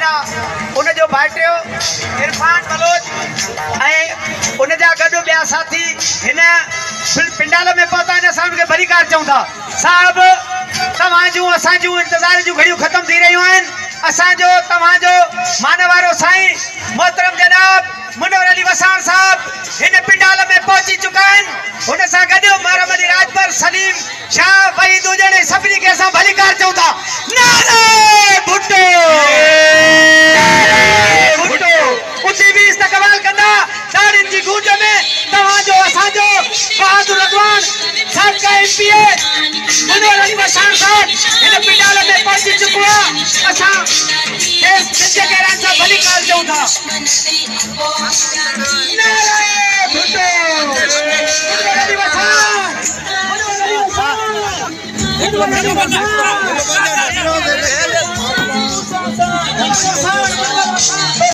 भेणा उन जो भाइटियो इरफान बलोच ऐं उन जा गॾु ॿिया साथी हिन पिंडाल में पहुता आहिनि असां उनखे भलीकार चऊं था साहब तव्हां जूं असां जूं इंतज़ार जूं घड़ियूं ख़तम थी रहियूं आहिनि असांजो तव्हांजो मान वारो साईं मोहतरम जनाब मुनव्वर अली वसाण साहब हिन पिंडाल में पहुची चुका आहिनि हुन सां गॾु महरम अली राजभर सलीम शाह वहीद हुजण सभिनी खे असां भलीकार चऊं था नारे भुट्टो भुट्टो उची बि इस्तक़बाल कंदा ताड़ियुनि जी गूंज में तव्हांजो असांजो बहादुर अगवान साबिक़ा एमपीए मुनव्वर अली वसाण साहब हिन पिंडाल में पहुची चुको आहे असां खेसि कहरान सां भलीकार चऊं था नारे भुट्टो मुनव्वर अली वसाण मुनव्वर अली वसाण